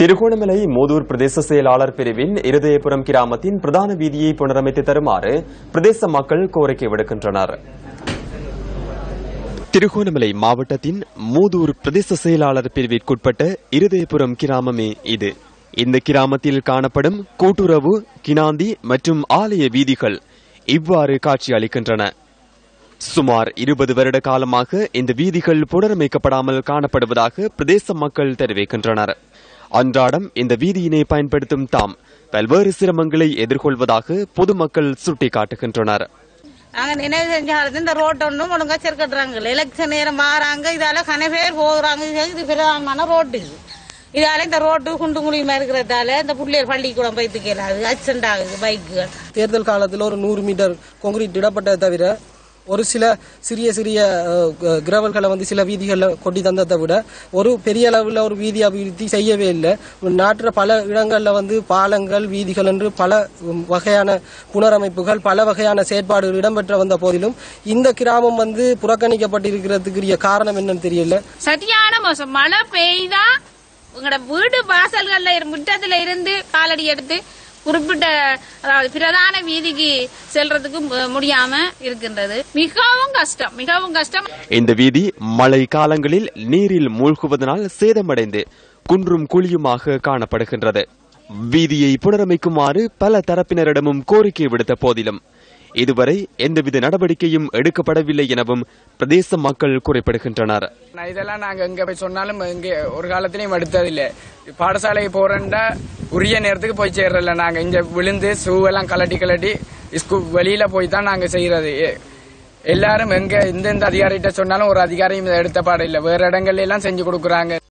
திருகோணமலை மூதூர் பிரதேச செயலாளர் பிரிவின் இருதயபுரம் கிராமத்தின் பிரதான வீதியை புனரமைத்து தருமாறு பிரதேச மக்கள் கோரிக்கை விடுக்கின்றனர். திருகோணமலை மாவட்டத்தின் மூதூர் பிரதேச செயலாளர் பிரிவிற்குட்பட்ட இருதயபுரம் கிராமமே இது. இந்த கிராமத்தில் காணப்படும் கூட்டுறவு, கினாந்தி மற்றும் ஆலய வீதிகள் இவ்வாறு காட்சியளிக்கின்றன. சுமார் 20 வருட காலமாக இந்த வீதிகள் புனரமைக்கப்படாமல் காணப்படுவதாக பிரதேச மக்கள் தெரிவிக்கின்றனர். அன்றாடம் இந்த வீதியினை பயன்படுத்தும் தாம் பல்வேறு சிரமங்களை எதிர்கொள்வதாக பொதுமக்கள் சுட்டிக்காட்டுகின்றனர். நாங்க நினைவு செஞ்சாலும் இந்த ரோட் ஒன்றும் ஒழுங்கா சேர்க்கட்டுறாங்க. எலெக்ஷன் நேரம் மாறாங்க, இதால கன பேர் போகிறாங்க. இது பிரதானமான ரோட்டு. இதால இந்த ரோட்டு குண்டு குழியுமா இருக்கிறதால இந்த பிள்ளைகள் பள்ளிக்கூடம் போய்த்து கேளாது, ஆக்சிடென்ட் ஆகுது பைக்குகள். தேர்தல் காலத்தில் ஒரு 100 மீட்டர் கான்கிரீட் இடப்பட்டதை தவிர ஒரு சில சிறிய கிரவல்களை சில வீதிகளில் கொட்டி தந்ததை விட ஒரு பெரிய அளவில் ஒரு வீதி அபிவிருத்தி செய்யவே இல்லை. நாட்டில் பல இடங்களில் பாலங்கள், வீதிகள் என்று பல வகையான புனரமைப்புகள், பல வகையான செயற்பாடுகள் இடம்பெற்ற வந்த போதிலும் இந்த கிராமம் புறக்கணிக்கப்பட்டிருக்கிறதுக்குரிய காரணம் என்னன்னு தெரியல. சரியான மோசம். மழை பெய்தா உங்களோட வீடு வாசல்கள்ல முற்றத்துல இருந்து காலடி எடுத்து குறிப்பிட்ட பிரதான வீதிக்கு செல்றதுக்கு முடியாம இருக்கின்றது. மிகவும் கஷ்டம். இந்த வீதி மழை காலங்களில் நீரில் மூழ்குவதனால் சேதமடைந்து குன்றும் குழியுமாக காணப்படுகின்றது. வீதியை புனரமைக்குமாறு பல தரப்பினரிடமும் கோரிக்கை விடுத்த போதிலும் இதுவரை எந்தவித நடவடிக்கையும் எடுக்கப்படவில்லை எனவும் பிரதேச மக்கள் குறிப்பிடுகின்றனர். இதெல்லாம் நாங்க எங்க போய் சொன்னாலும் இங்க ஒரு காலத்திலயும் எடுத்ததில்லை. பாடசாலை போறண்டா உரிய நேரத்துக்கு போய் சேர்றல. நாங்க இங்க விழுந்து ஷூவெல்லாம் கலட்டி வெளியில போய் தான் நாங்க செய்யறது. எல்லாரும் எங்க எந்தெந்த அதிகாரிகிட்ட சொன்னாலும் ஒரு அதிகாரியும் எடுத்த பாடம் இல்லை. வேற இடங்கள்ல எல்லாம் செஞ்சு கொடுக்குறாங்க.